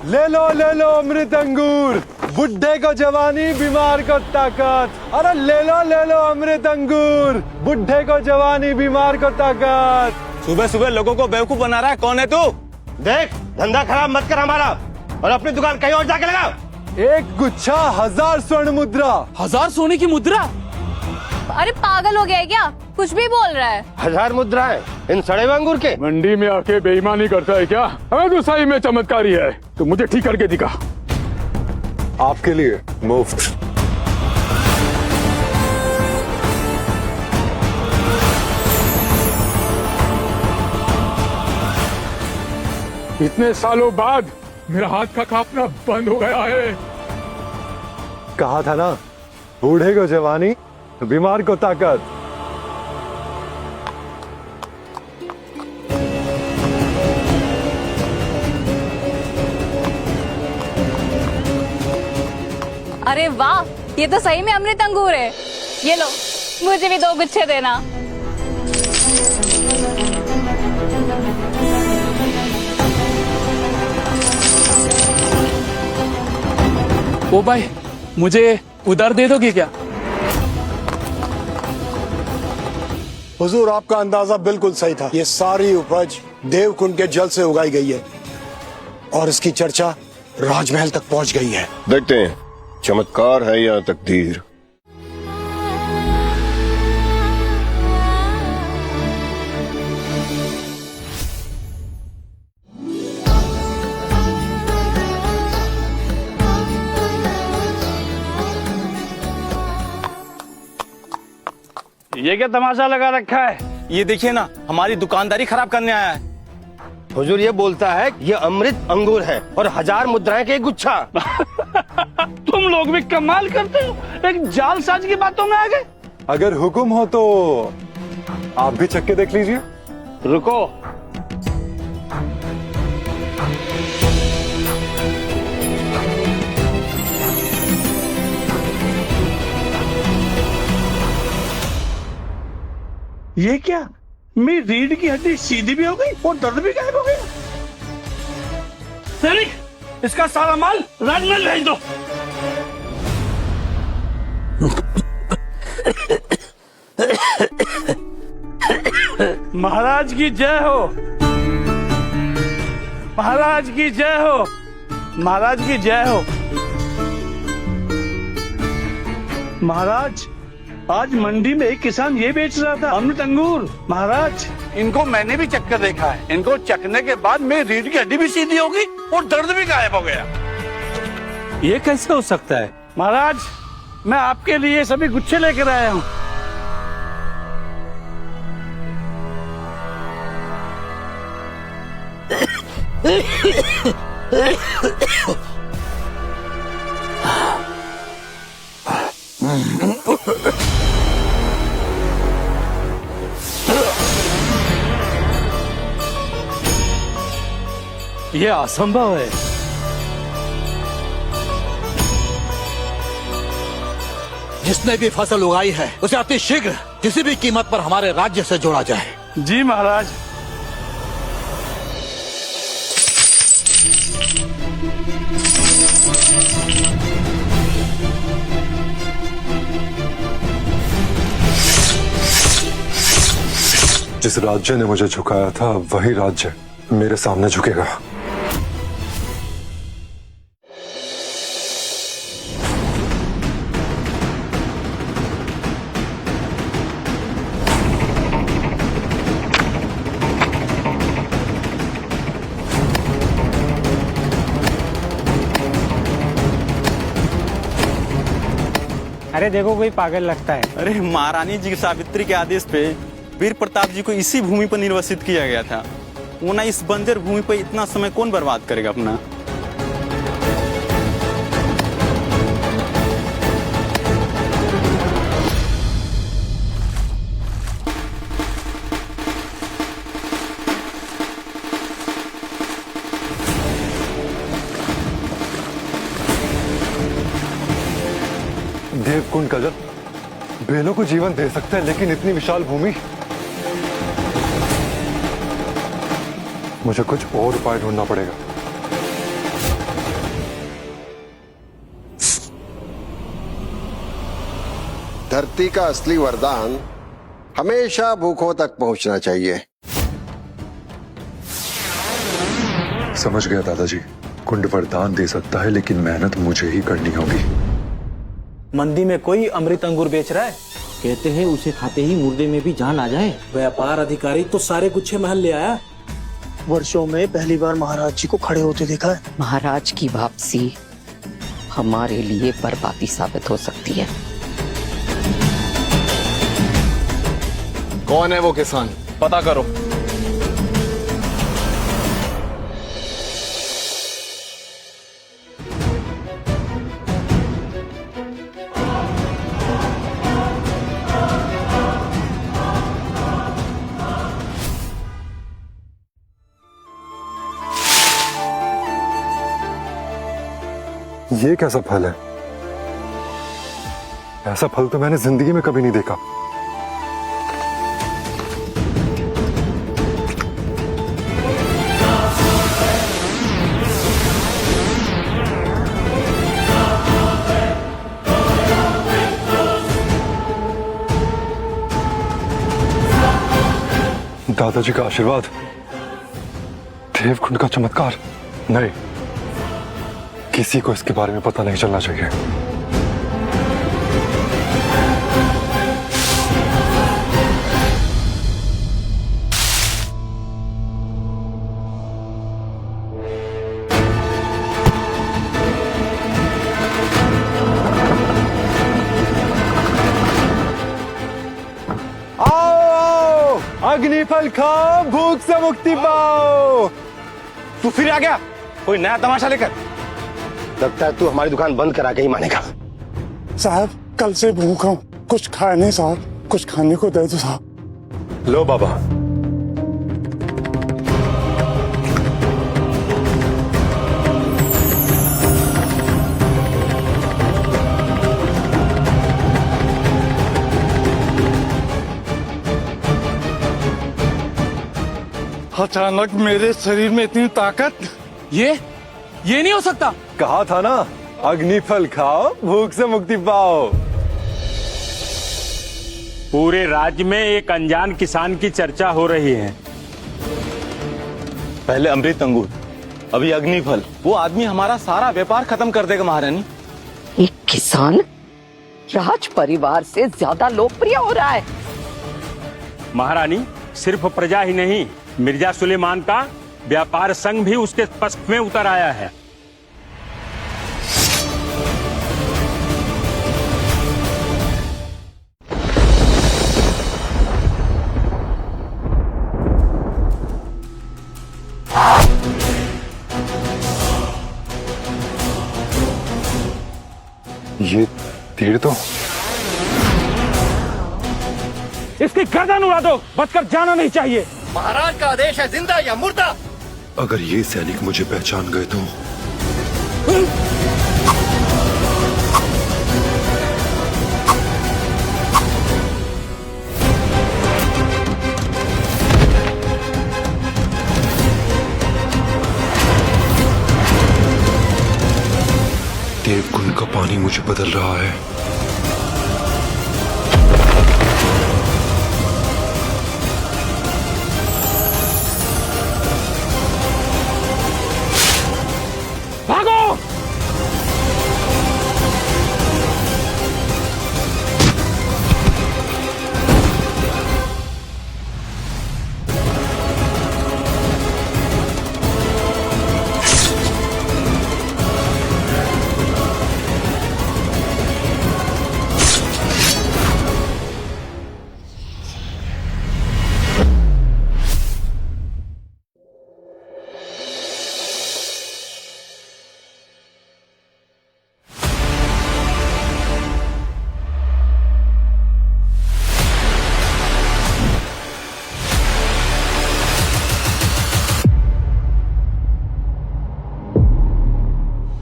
ले लो अमृत अंगूर, बुढ़े को जवानी बीमार को ताकत। अरे ले लो अमृत अंगूर, बुढ़े को जवानी बीमार को ताकत। सुबह सुबह लोगों को बेवकूफ बना रहा है, कौन है तू? देख, धंधा खराब मत कर हमारा और अपनी दुकान कहीं और जाके लगा। एक गुच्छा 1000 स्वर्ण मुद्रा। 1000 सोने की मुद्रा? अरे पागल हो गया है क्या? कुछ भी बोल रहा है। 1000 मुद्राएं इन सड़े हुए अंगूर के? मंडी में आके बेईमानी करता है क्या? हमें तो सही में चमत्कारी है, तो मुझे ठीक करके दिखा। आपके लिए मुफ्त। इतने सालों बाद मेरा हाथ का कांपना बंद हो गया है। कहा था ना, बूढ़े को जवानी बीमार को ताकत। अरे वाह, ये तो सही में अमृत अंगूर है। ये लो, मुझे भी 2 गुच्छे देना। ओ भाई, मुझे उधार दे दोगे क्या? हुजूर, आपका अंदाजा बिल्कुल सही था। ये सारी उपज देवकुंड के जल से उगाई गई है और इसकी चर्चा राजमहल तक पहुंच गई है। देखते हैं चमत्कार है या तकदीर। ये क्या तमाशा लगा रखा है? ये देखिए ना, हमारी दुकानदारी खराब करने आया है। हुजूर ये बोलता है ये अमृत अंगूर है और 1000 मुद्राएं के एक गुच्छा। तुम लोग भी कमाल करते हो, एक जालसाजी की बातों में आ गए। अगर हुक्म हो तो आप भी चक्के देख लीजिए। रुको, ये क्या? मेरी रीढ़ की हड्डी सीधी भी हो गई और दर्द भी गायब हो गया। सैनिक, इसका सारा माल राजमहल भेज दो। महाराज की जय हो, महाराज की जय हो, महाराज की जय हो। महाराज, आज मंडी में एक किसान ये बेच रहा था अमृत अंगूर। महाराज, इनको मैंने भी चक्कर देखा है। इनको चखने के बाद मेरी रीढ़ की हड्डी भी सीधी हो गई और दर्द भी गायब हो गया। ये कैसे हो सकता है? महाराज, मैं आपके लिए सभी गुच्छे लेकर आया हूँ। ये असंभव है। जिसने भी फसल उगाई है उसे अति शीघ्र किसी भी कीमत पर हमारे राज्य से जोड़ा जाए। जी महाराज। जिस राज्य ने मुझे झुकाया था वही राज्य मेरे सामने झुकेगा। अरे देखो, कोई पागल लगता है। अरे महारानी जी सावित्री के आदेश पे वीर प्रताप जी को इसी भूमि पर निर्वासित किया गया था। वो ना, इस बंजर भूमि पर इतना समय कौन बर्बाद करेगा अपना। देवकुंड का जल बेलों को जीवन दे सकता है, लेकिन इतनी विशाल भूमि। मुझे कुछ और उपाय ढूंढना पड़ेगा। धरती का असली वरदान हमेशा भूखों तक पहुंचना चाहिए। समझ गया दादाजी। कुंड वरदान दे सकता है, लेकिन मेहनत मुझे ही करनी होगी। मंडी में कोई अमृत अंगूर बेच रहा है? कहते हैं उसे खाते ही मुर्दे में भी जान आ जाए। व्यापार अधिकारी तो सारे गुच्छे महल ले आया। वर्षों में पहली बार महाराज जी को खड़े होते देखा है। महाराज की वापसी हमारे लिए बर्बादी साबित हो सकती है। कौन है वो किसान? पता करो। ये कैसा फल है? ऐसा फल तो मैंने जिंदगी में कभी नहीं देखा। दादाजी का आशीर्वाद, देवकुंड का चमत्कार। नहीं, किसी को इसके बारे में पता नहीं चलना चाहिए। आओ, अग्निफल खाओ, भूख से मुक्ति पाओ। तू फिर आ गया कोई नया तमाशा लेकर? लगता है तू हमारी दुकान बंद करा के ही मानेगा। साहब कल से भूखा हूँ, कुछ खाए नहीं साहब, कुछ खाने को दे दो साहब। लो बाबा। अचानक मेरे शरीर में इतनी ताकत, ये नहीं हो सकता। कहा था ना, अग्निफल खाओ, भूख से मुक्ति पाओ। पूरे राज्य में एक अनजान किसान की चर्चा हो रही है। पहले अमृत अंगूर, अभी अग्निफल। वो आदमी हमारा सारा व्यापार खत्म कर देगा महारानी। एक किसान राज परिवार से ज्यादा लोकप्रिय हो रहा है। महारानी, सिर्फ प्रजा ही नहीं, मिर्जा सुलेमान का व्यापार संघ भी उसके पक्ष में उतर आया है। ये तीर तो इसकी गर्दन उड़ा दो, बचकर जाना नहीं चाहिए। महाराज का आदेश है, जिंदा या मुर्दा। अगर ये सैनिक मुझे पहचान गए तो देवकुंड का पानी मुझे बदल रहा है। भागो!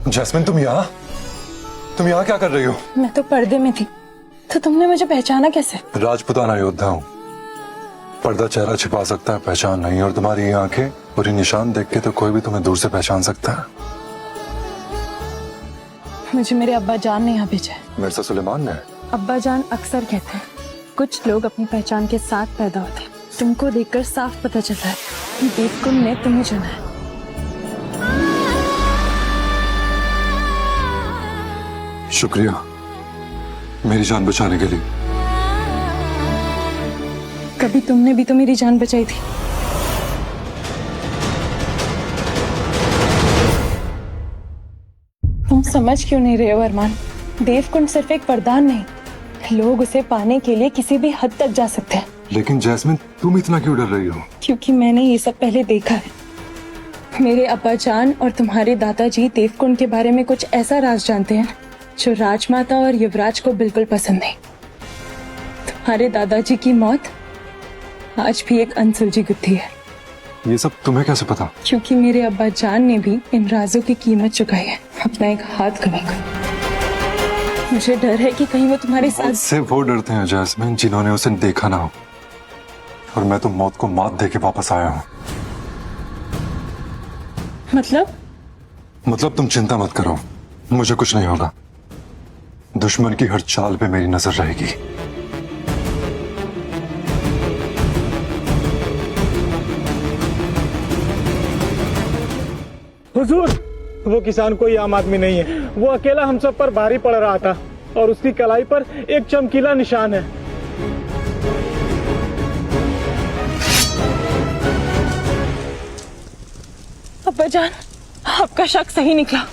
जैस्मिन, तुम यहाँ क्या कर रही हो? मैं तो पर्दे में थी, तो तुमने मुझे पहचाना कैसे? राजपुताना योद्धा हूँ। पर्दा चेहरा छिपा सकता है, पहचान नहीं। और तुम्हारी ये आंखें और ये निशान देख के तो कोई भी तुम्हें दूर से पहचान सकता है। मुझे मेरे अब्बा जान ने यहाँ भेजा है। मिर्जा सुलेमान ने? अब्बा जान अक्सर कहते हैं कुछ लोग अपनी पहचान के साथ पैदा होते हैं। तुमको देखकर साफ पता चलता है कि देवकुंड ने तुम्हें चुना है। शुक्रिया मेरी जान बचाने के लिए। कभी तुमने भी तो मेरी जान बचाई थी। तुम समझ क्यों नहीं रहे हो अरमान? देवकुंड सिर्फ एक वरदान नहीं, लोग उसे पाने के लिए किसी भी हद तक जा सकते हैं। लेकिन जैस्मिन तुम इतना क्यों डर रही हो? क्योंकि मैंने ये सब पहले देखा है। मेरे अब्बा जान और तुम्हारे दादाजी देवकुंड के बारे में कुछ ऐसा राज जानते हैं जो राजमाता और युवराज को बिल्कुल पसंद नहीं। तुम्हारे दादाजी की मौत आज भी एक अनसुलझी गुत्थी है। ये सब तुम्हें कैसे पता? क्योंकि मेरे अब्बा जान ने भी इन राजों की कीमत चुकाई है अपना एक हाथ गंवाकर। मुझे डर है कि कहीं वो तुम्हारे साथ से वो डरते हैं जैस्मिन जिन्होंने उसे देखा ना हो, और मैं तो मौत को मात दे के वापस आया हूँ। मतलब तुम चिंता मत करो, मुझे कुछ नहीं होगा। दुश्मन की हर चाल पे मेरी नजर रहेगी। हुजूर, वो किसान कोई आम आदमी नहीं है। वो अकेला हम सब पर भारी पड़ रहा था और उसकी कलाई पर एक चमकीला निशान है। अब्बा जान, आपका शक सही निकला।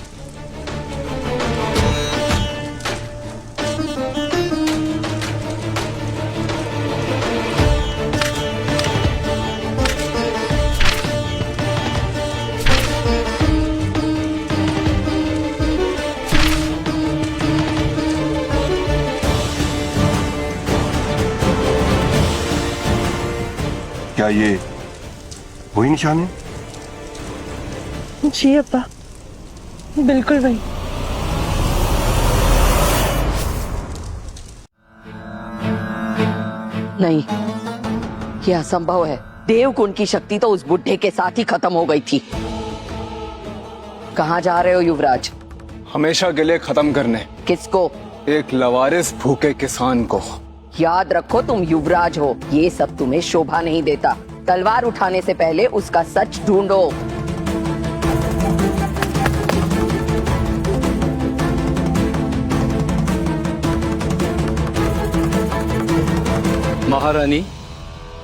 क्या ये वही निशान है? जी अब्बा, बिल्कुल वही। नहीं, ये असंभव है। देवकुंड की शक्ति तो उस बुढ़े के साथ ही खत्म हो गई थी। कहाँ जा रहे हो युवराज? हमेशा के लिए खत्म करने। किसको? एक लवारिस भूखे किसान को। याद रखो तुम युवराज हो, ये सब तुम्हें शोभा नहीं देता। तलवार उठाने से पहले उसका सच ढूंढो। महारानी,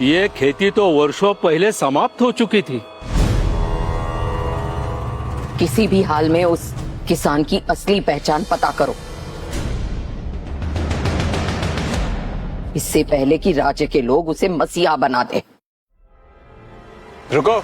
ये खेती तो वर्षों पहले समाप्त हो चुकी थी। किसी भी हाल में उस किसान की असली पहचान पता करो, इससे पहले कि राज्य के लोग उसे मसीहा बना दे। रुको।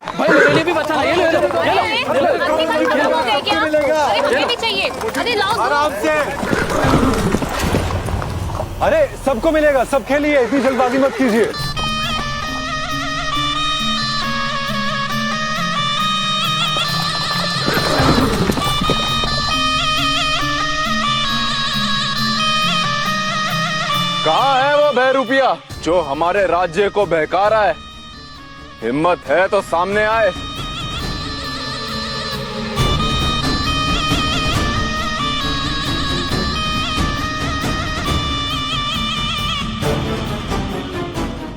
भाई मेरे लिए भी बचा ले। अरे लाओ आराम से। अरे सबको मिलेगा, सब खेलिए, इतनी जल्दबाजी मत कीजिए। कहाँ है वो बहरूपिया जो हमारे राज्य को बहका रहा है? हिम्मत है तो सामने आए।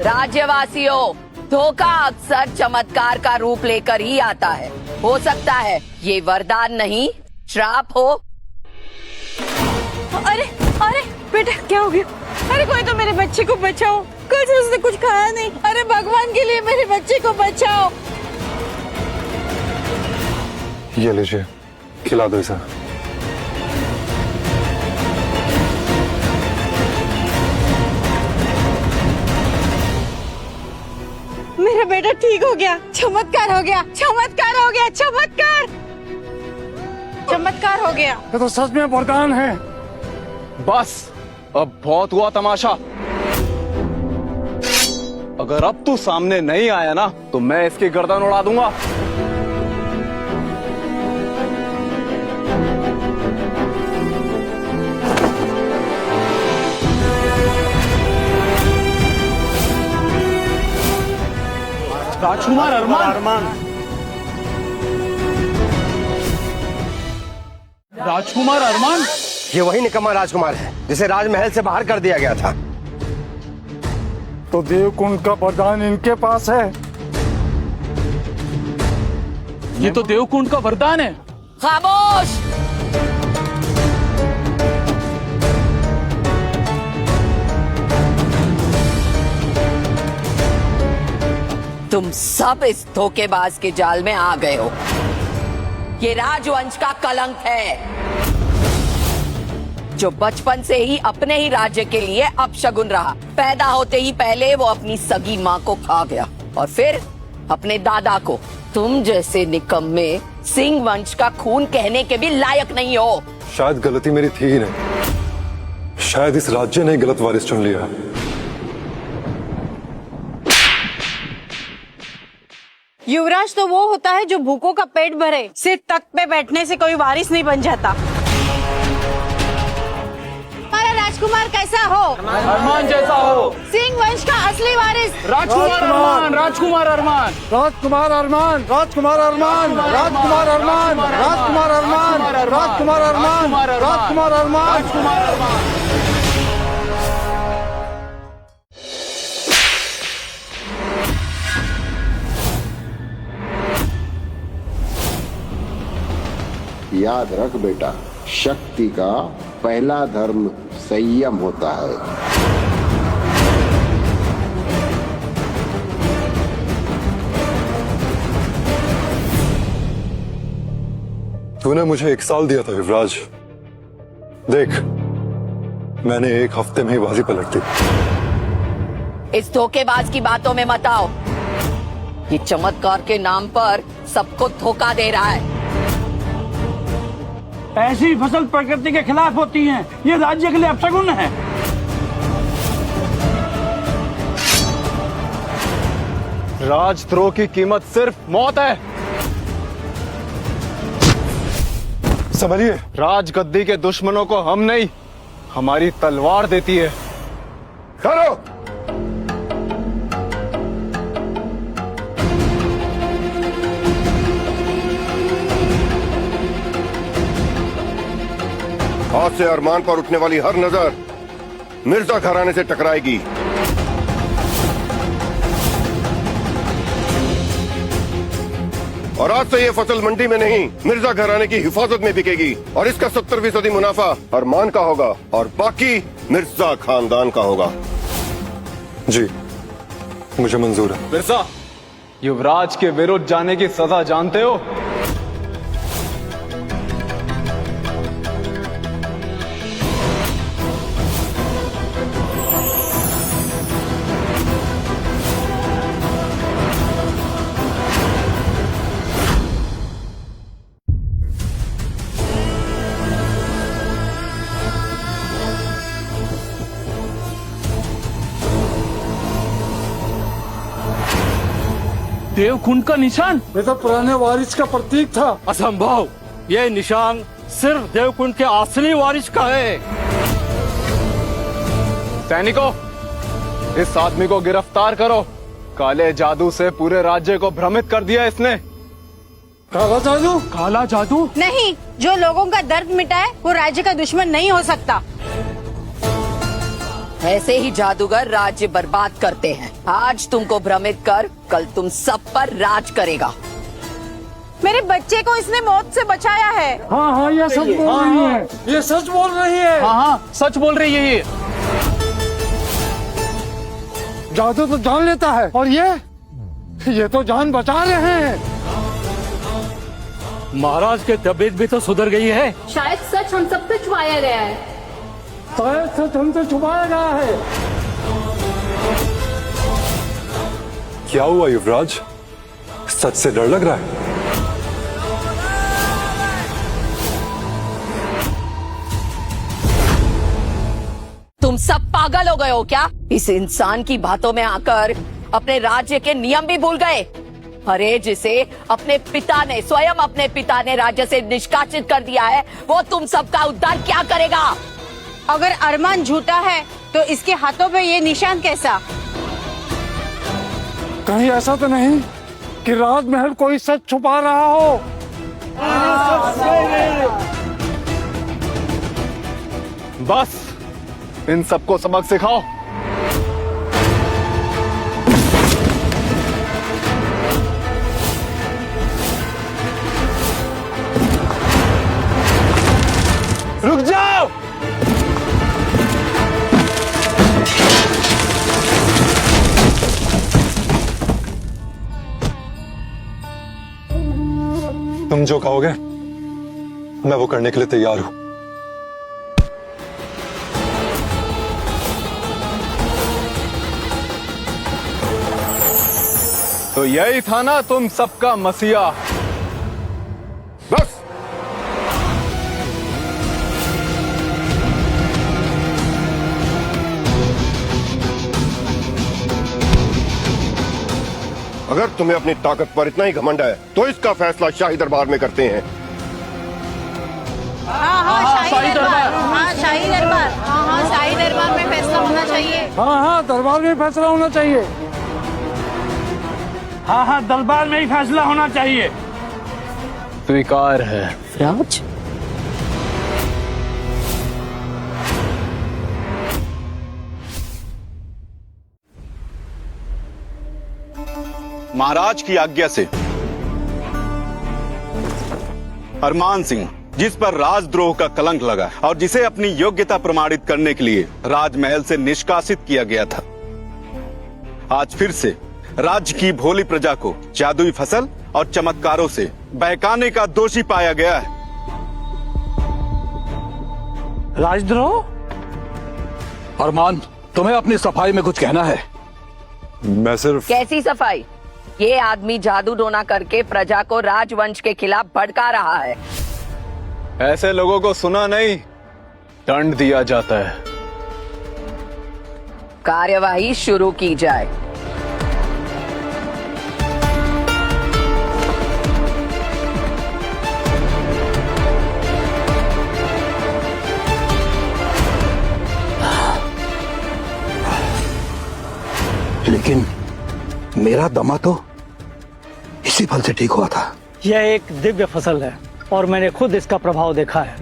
राज्यवासियों, धोखा अक्सर चमत्कार का रूप लेकर ही आता है। हो सकता है ये वरदान नहीं, श्राप हो। अरे अरे बेटा, क्या हो गया? अरे कोई तो मेरे बच्चे को बचाओ, कल से उसने कुछ खाया नहीं। अरे भगवान के लिए मेरे बच्चे को बचाओ। ये लीजिए, खिला दो इसे। मेरा बेटा ठीक हो गया, चमत्कार हो गया, चमत्कार हो गया, चमत्कार चमत्कार हो गया। ये तो सच में वरदान है। बस अब बहुत हुआ तमाशा। अगर अब तू सामने नहीं आया ना तो मैं इसकी गर्दन उड़ा दूंगा। राजकुमार अरमान, राजकुमार अरमान, ये वही निकम्मा राजकुमार है जिसे राजमहल से बाहर कर दिया गया था। तो देवकुंड का वरदान इनके पास है। ये तो देवकुंड का वरदान है। खामोश। तुम सब इस धोखेबाज के जाल में आ गए हो। ये राजवंश का कलंक है जो बचपन से ही अपने ही राज्य के लिए अपशगुन रहा। पैदा होते ही पहले वो अपनी सगी माँ को खा गया और फिर अपने दादा को। तुम जैसे निकम्मे सिंह वंश का खून कहने के भी लायक नहीं हो। शायद गलती मेरी थी ही नहीं, शायद इस राज्य ने गलत वारिस चुन लिया। युवराज तो वो होता है जो भूखों का पेट भरे, सिर्फ तख्त पे बैठने से कोई वारिस नहीं बन जाता। हमारा राजकुमार कैसा हो? अरमान जैसा हो। सिंह वंश का असली वारिस राजकुमार अरमान, राजकुमार अरमान, राजकुमार अरमान, राजकुमार अरमान, राजकुमार अरमान, राजकुमार अरमान, राजकुमार अरमान, राजकुमार अरमान। याद रख बेटा, शक्ति का पहला धर्म संयम होता है। तूने मुझे 1 साल दिया था युवराज, देख मैंने 1 हफ्ते में ही बाजी पलट दी। इस धोखेबाज की बातों में मत आओ। ये चमत्कार के नाम पर सबको धोखा दे रहा है। ऐसी फसल प्रकृति के खिलाफ होती है। ये राज्य के लिए अपशगुन है। राजद्रोह की कीमत सिर्फ मौत है। संभलिए। राजगद्दी के दुश्मनों को हम नहीं, हमारी तलवार देती है। करो। आज से अरमान पर उठने वाली हर नजर मिर्जा घराने से टकराएगी। और आज से ये फसल मंडी में नहीं, मिर्जा घराने की हिफाजत में बिकेगी और इसका 70% मुनाफा अरमान का होगा और बाकी मिर्जा खानदान का होगा। जी मुझे मंजूर है। मिर्जा, युवराज के विरुद्ध जाने की सजा जानते हो? देवकुंड का निशान? ये तो पुराने वारिस का प्रतीक था। असंभव, ये निशान सिर्फ देवकुंड के असली वारिस का है। सैनिकों, इस आदमी को गिरफ्तार करो। काले जादू से पूरे राज्य को भ्रमित कर दिया इसने। काला जादू? काला जादू? नहीं, जो लोगों का दर्द मिटाए वो राज्य का दुश्मन नहीं हो सकता। ऐसे ही जादूगर राज्य बर्बाद करते हैं। आज तुमको भ्रमित कर कल तुम सब पर राज करेगा। मेरे बच्चे को इसने मौत से बचाया है। हाँ हाँ, ये सच बोल रही है। ये सच बोल रही है। हाँ हाँ, सच बोल रही है ये। जादू तो जान लेता है और ये तो जान बचा रहे हैं। महाराज के तबीयत भी तो सुधर गई है। शायद सच हम सबसे छुपाया गया है। शायद सच हमसे छुपाया गया है। क्या हुआ युवराज, सच से डर लग रहा है? तुम सब पागल हो गए हो क्या? इस इंसान की बातों में आकर अपने राज्य के नियम भी भूल गए। अरे जिसे अपने पिता ने, स्वयं अपने पिता ने राज्य से निष्कासित कर दिया है, वो तुम सबका उद्धार क्या करेगा? अगर अरमान झूठा है तो इसके हाथों पे ये निशान कैसा? कहीं ऐसा तो नहीं कि राजमहल कोई सच छुपा रहा हो? बस इन सबको सबक सिखाओ। रुक जाओ। तुम जो कहोगे मैं वो करने के लिए तैयार हूं। तो यही था ना तुम सबका मसीहा। बस अगर तुम्हें अपनी ताकत पर इतना ही घमंड है तो इसका फैसला शाही दरबार में करते हैं। हाँ, शाही दरबार। हाँ, शाही दरबार। हाँ, शाही दरबार में फैसला होना चाहिए। हाँ, दरबार में फैसला होना चाहिए। हाँ, दरबार में ही फैसला होना चाहिए। स्वीकार है। राज, महाराज की आज्ञा से अरमान सिंह, जिस पर राजद्रोह का कलंक लगा और जिसे अपनी योग्यता प्रमाणित करने के लिए राजमहल से निष्कासित किया गया था, आज फिर से राज्य की भोली प्रजा को जादुई फसल और चमत्कारों से बहकाने का दोषी पाया गया है। राजद्रोह? अरमान, तुम्हें अपनी सफाई में कुछ कहना है? मैं सिर्फ कैसी सफाई? ये आदमी जादू टोना करके प्रजा को राजवंश के खिलाफ भड़का रहा है। ऐसे लोगों को सुना नहीं, दंड दिया जाता है। कार्यवाही शुरू की जाए। लेकिन मेरा दमा तो इसी फल से ठीक हुआ था। यह एक दिव्य फसल है और मैंने खुद इसका प्रभाव देखा है।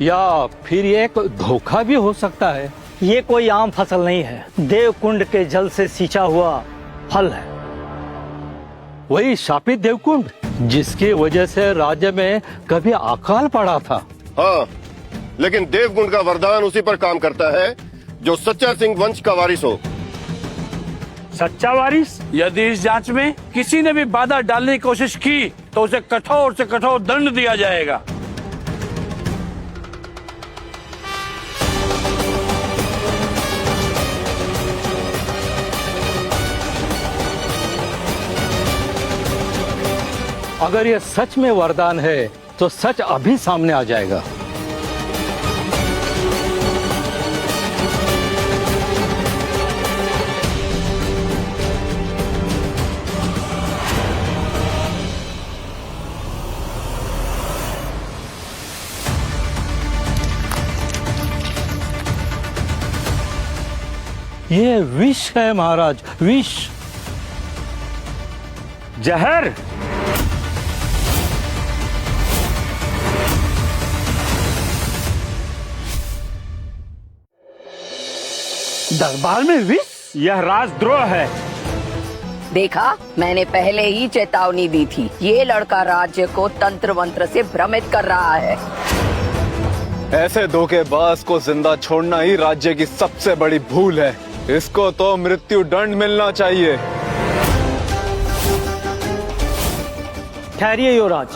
या फिर ये एक धोखा भी हो सकता है। ये कोई आम फसल नहीं है, देवकुंड के जल से सींचा हुआ फल है। वही शापित देवकुंड जिसकी वजह से राज्य में कभी अकाल पड़ा था। हाँ, लेकिन देवकुंड का वरदान उसी पर काम करता है जो सच्चा सिंह वंश का वारिस हो। सच्चा वारिस? यदि इस जांच में किसी ने भी बाधा डालने की कोशिश की तो उसे कठोर से कठोर दंड दिया जाएगा। अगर ये सच में वरदान है तो सच अभी सामने आ जाएगा। ये विष है महाराज, विष। जहर? दरबार में विष? यह राजद्रोह है। देखा, मैंने पहले ही चेतावनी दी थी। ये लड़का राज्य को तंत्र मंत्र से भ्रमित कर रहा है। ऐसे धोखेबाज को जिंदा छोड़ना ही राज्य की सबसे बड़ी भूल है। इसको तो मृत्यु दंड मिलना चाहिए। ठहरिए युवराज।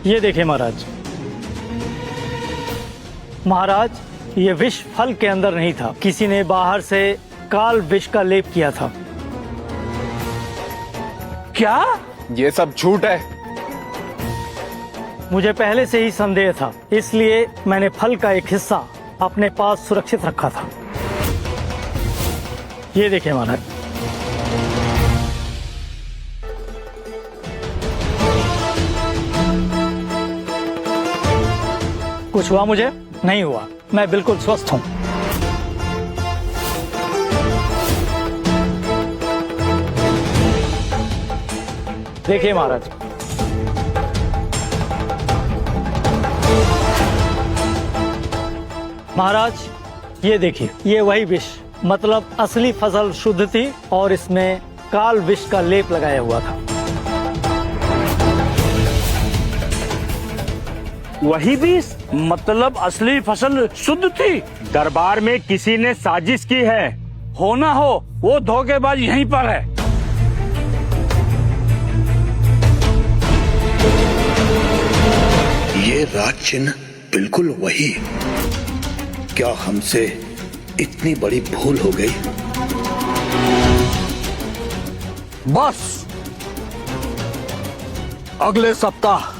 ये देखिए महाराज, महाराज ये विष फल के अंदर नहीं था। किसी ने बाहर से काल विष का लेप किया था। क्या? ये सब झूठ है। मुझे पहले से ही संदेह था, इसलिए मैंने फल का एक हिस्सा अपने पास सुरक्षित रखा था। ये देखिए महाराज। कुछ हुआ मुझे? नहीं हुआ, मैं बिल्कुल स्वस्थ हूं। देखिए महाराज, महाराज ये देखिए, ये वही विष, मतलब असली फसल शुद्ध थी और इसमें काल विष का लेप लगाया हुआ था। वही विष, मतलब असली फसल शुद्ध थी। दरबार में किसी ने साजिश की है। हो ना हो, वो धोखेबाज यहीं पर है। ये राज चिन्ह बिल्कुल वही। क्या हमसे इतनी बड़ी भूल हो गई? बस अगले सप्ताह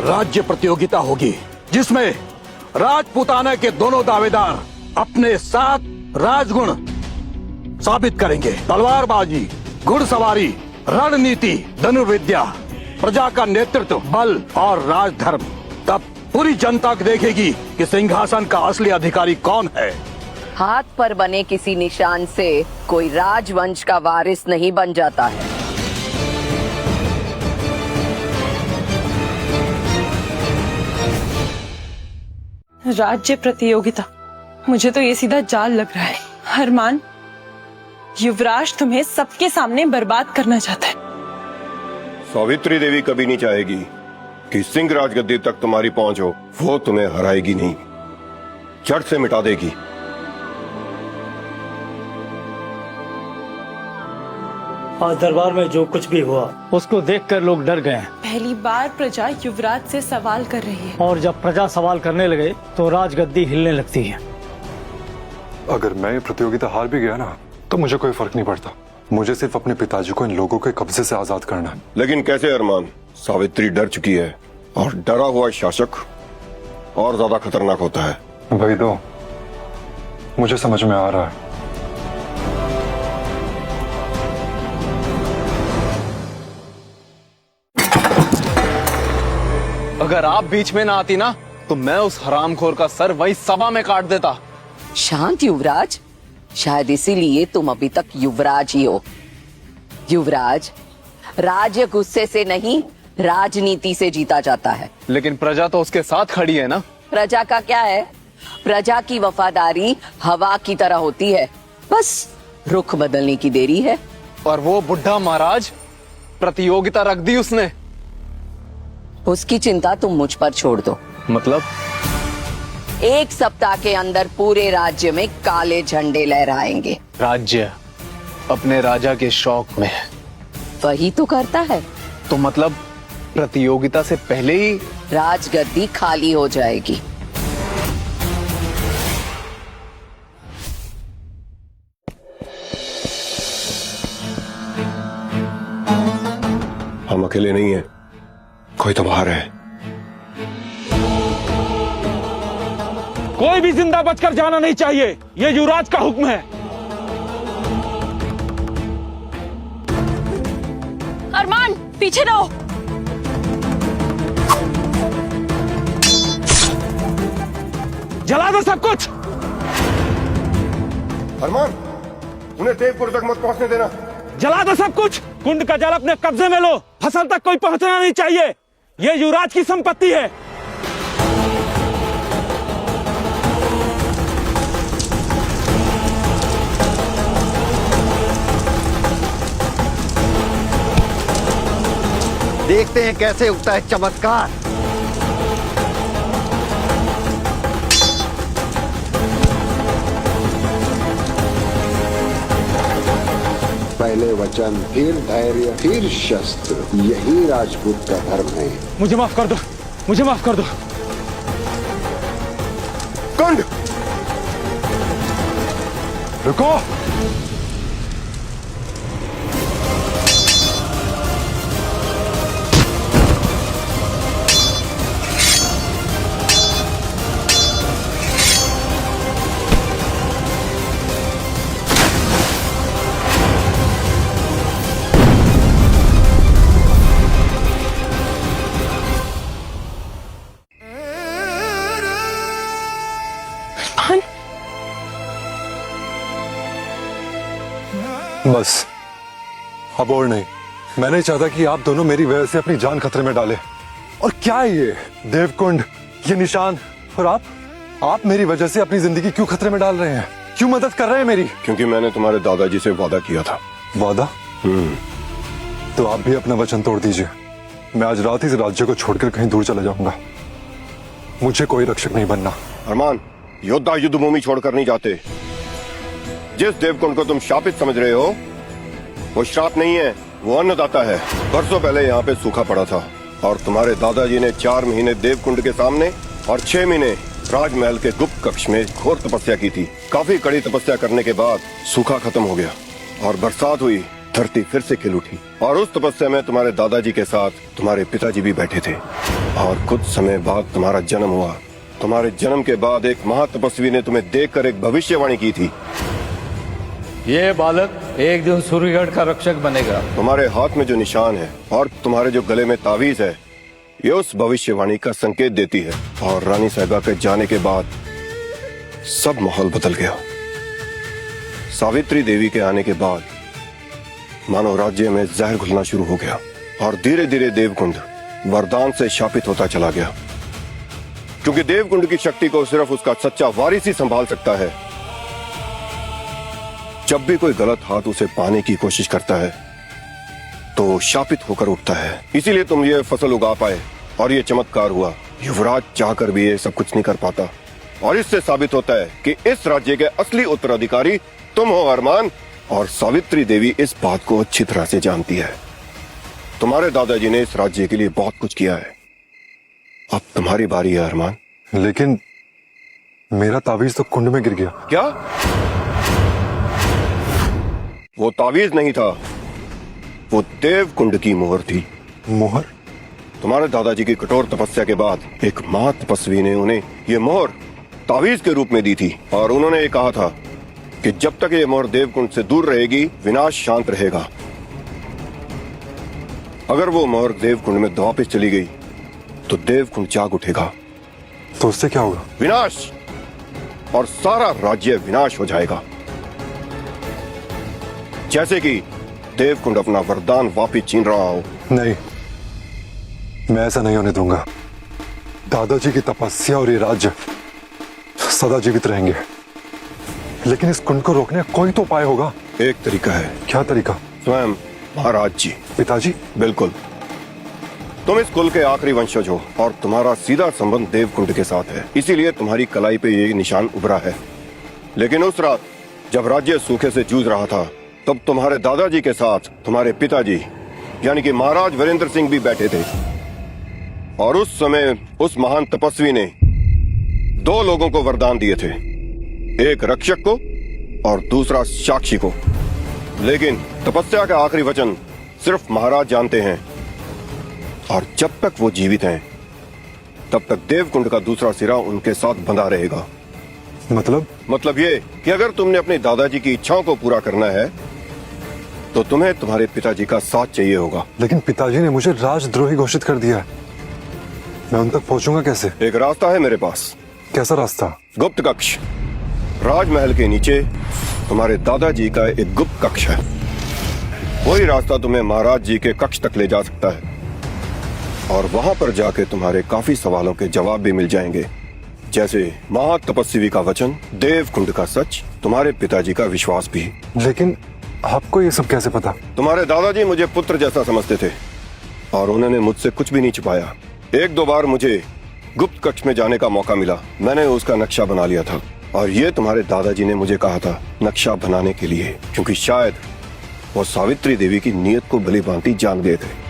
राज्य प्रतियोगिता होगी, जिसमें राजपूताना के दोनों दावेदार अपने साथ राजगुण साबित करेंगे। तलवारबाजी, घुड़सवारी, रणनीति, धनुर्विद्या, प्रजा का नेतृत्व, बल और राजधर्म। तब पूरी जनता देखेगी कि सिंहासन का असली अधिकारी कौन है। हाथ पर बने किसी निशान से कोई राजवंश का वारिस नहीं बन जाता है। राज्य प्रतियोगिता, मुझे तो ये सीधा जाल लग रहा है। अरमान, युवराज तुम्हें सबके सामने बर्बाद करना चाहता है। सावित्री देवी कभी नहीं चाहेगी कि सिंह राजगद्दी तक तुम्हारी पहुंच हो। वो तुम्हें हराएगी नहीं, जड़ से मिटा देगी। आज दरबार में जो कुछ भी हुआ उसको देखकर लोग डर गए। पहली बार प्रजा युवराज से सवाल कर रही है, और जब प्रजा सवाल करने लगे तो राजगद्दी हिलने लगती है। अगर मैं ये प्रतियोगिता हार भी गया ना, तो मुझे कोई फर्क नहीं पड़ता। मुझे सिर्फ अपने पिताजी को इन लोगों के कब्जे से आजाद करना है। लेकिन कैसे अरमान? सावित्री डर चुकी है और डरा हुआ शासक और ज्यादा खतरनाक होता है। वही तो मुझे समझ में आ रहा है। अगर आप बीच में ना आती ना, तो मैं उस हरामखोर का सर वही सभा में काट देता। शांत युवराज, शायद इसीलिए तुम अभी तक युवराज ही हो। युवराज, राज्य गुस्से से नहीं, राजनीति से जीता जाता है। लेकिन प्रजा तो उसके साथ खड़ी है ना। प्रजा का क्या है? प्रजा की वफादारी हवा की तरह होती है, बस रुख बदलने की देरी है। और वो बुढ़ा महाराज, प्रतियोगिता रख दी उसने। उसकी चिंता तुम मुझ पर छोड़ दो। मतलब? 1 सप्ताह के अंदर पूरे राज्य में काले झंडे लहराएंगे। राज्य अपने राजा के शौक में है। वही तो करता है। तो मतलब प्रतियोगिता से पहले ही राजगद्दी खाली हो जाएगी। हम अकेले नहीं हैं, कोई तो बाहर है। कोई भी जिंदा बचकर जाना नहीं चाहिए, ये युवराज का हुक्म है। अरमान, पीछे रहो। जला दो सब कुछ। अरमान, उन्हें देवपुर तक मत पहुंचने देना। जला दो सब कुछ। कुंड का जल अपने कब्जे में लो, फसल तक कोई पहुंचना नहीं चाहिए। ये युवराज की संपत्ति है। देखते हैं कैसे उगता है चमत्कार। पहले वचन, फिर धैर्य, फिर शस्त्र, यही राजपूत का धर्म है। मुझे माफ कर दो, मुझे माफ कर दो। कुंड, रुको। बस अब और नहीं। मैं नहीं चाहता कि आप दोनों मेरी वजह से अपनी जान खतरे में डालें। और क्या है ये देवकुंड, ये निशान, और आप मेरी वजह से अपनी जिंदगी क्यों खतरे में डाल रहे हैं? क्यों मदद कर रहे हैं मेरी? क्योंकि मैंने तुम्हारे दादाजी से वादा किया था। वादा? तो आप भी अपना वचन तोड़ दीजिए। मैं आज रात ही इस राज्य को छोड़कर कहीं दूर चला जाऊंगा। मुझे कोई रक्षक नहीं बनना। अरमान, योद्धा युद्ध भूमि छोड़कर नहीं जाते। जिस देवकुंड को तुम शापित समझ रहे हो, वो श्राप नहीं है, वो अन्नदाता है। बरसों पहले यहाँ पे सूखा पड़ा था और तुम्हारे दादाजी ने 4 महीने देवकुंड के सामने और 6 महीने राजमहल के गुप्त कक्ष में घोर तपस्या की थी। काफी कड़ी तपस्या करने के बाद सूखा खत्म हो गया और बरसात हुई, धरती फिर से खिल उठी। और उस तपस्या में तुम्हारे दादाजी के साथ तुम्हारे पिताजी भी बैठे थे। और कुछ समय बाद तुम्हारा जन्म हुआ। तुम्हारे जन्म के बाद एक महातपस्वी ने तुम्हें देखकर एक भविष्यवाणी की थी। ये बालक एक दिन सूर्यगढ़ का रक्षक बनेगा। तुम्हारे हाथ में जो निशान है और तुम्हारे जो गले में तावीज है, ये उस भविष्यवाणी का संकेत देती है। और रानी साहिबा के जाने के बाद सब माहौल बदल गया। सावित्री देवी के आने के बाद मानो राज्य में जहर घुलना शुरू हो गया और धीरे धीरे देवकुंड वरदान से शापित होता चला गया। क्योंकि देवकुंड की शक्ति को सिर्फ उसका सच्चा वारिस ही संभाल सकता है। जब भी कोई गलत हाथ उसे पाने की कोशिश करता है तो शापित होकर उठता है। इसीलिए तुम ये फसल उगा पाए और ये चमत्कार हुआ। युवराज चाहकर भी ये सब कुछ नहीं कर पाता। और इससे साबित होता है कि इस राज्य के असली उत्तराधिकारी तुम हो अरमान। और सावित्री देवी इस बात को अच्छी तरह से जानती है। तुम्हारे दादाजी ने इस राज्य के लिए बहुत कुछ किया है। अब तुम्हारी बारी है अरमान। लेकिन मेरा तावीज तो कुंड में गिर गया। क्या? वो तावीज नहीं था, वो देवकुंड की मोहर थी। मोहर? तुम्हारे दादाजी की कठोर तपस्या के बाद एक महातपस्वी ने उन्हें ये मोहर तावीज के रूप में दी थी। और उन्होंने ये कहा था कि जब तक ये मोहर देवकुंड से दूर रहेगी, विनाश शांत रहेगा। अगर वो मोहर देवकुंड में वापस चली गई तो देवकुंड जाग उठेगा। तो उससे क्या होगा? विनाश, और सारा राज्य विनाश हो जाएगा। जैसे कि देवकुंड अपना वरदान वापिस छीन रहा हो। नहीं, मैं ऐसा नहीं होने दूंगा। दादाजी की तपस्या और ये राज्य सदा जीवित रहेंगे। लेकिन इस कुंड को रोकने का कोई तो उपाय होगा। एक तरीका है। क्या तरीका? स्वयं महाराज जी। पिताजी? बिल्कुल। तुम इस कुल के आखिरी वंशज हो और तुम्हारा सीधा संबंध देवकुंड के साथ है। इसीलिए तुम्हारी कलाई पे ये निशान उभरा है। लेकिन उस रात जब राज्य सूखे से जूझ रहा था, तब तुम्हारे दादाजी के साथ तुम्हारे पिताजी यानी कि महाराज वीरेंद्र सिंह भी बैठे थे। और उस समय उस महान तपस्वी ने 2 लोगों को वरदान दिए थे, एक रक्षक को और दूसरा साक्षी को। लेकिन तपस्या का आखिरी वचन सिर्फ महाराज जानते हैं। और जब तक वो जीवित हैं, तब तक देवकुंड का दूसरा सिरा उनके साथ बंधा रहेगा। मतलब ये कि अगर तुमने अपने दादाजी की इच्छाओं को पूरा करना है तो तुम्हें तुम्हारे पिताजी का साथ चाहिए होगा। लेकिन पिताजी ने मुझे राजद्रोही घोषित कर दिया है। मैं उन तक पहुंचूंगा कैसे? एक रास्ता है मेरे पास। कैसा रास्ता? गुप्त कक्ष। राजमहल के नीचे तुम्हारे दादाजी का एक गुप्त कक्ष है। वही रास्ता तुम्हें महाराज जी के कक्ष तक ले जा सकता है। और वहां पर जाके तुम्हारे काफी सवालों के जवाब भी मिल जाएंगे, जैसे महातपस्वी का वचन, देवकुंड का सच, तुम्हारे पिताजी का विश्वास भी। लेकिन आपको ये सब कैसे पता? तुम्हारे दादाजी मुझे पुत्र जैसा समझते थे और उन्होंने मुझसे कुछ भी नहीं छुपाया। 1-2 बार मुझे गुप्त कक्ष में जाने का मौका मिला। मैंने उसका नक्शा बना लिया था और ये तुम्हारे दादाजी ने मुझे कहा था नक्शा बनाने के लिए, क्योंकि शायद वो सावित्री देवी की नीयत को भली भांति जान गए थे।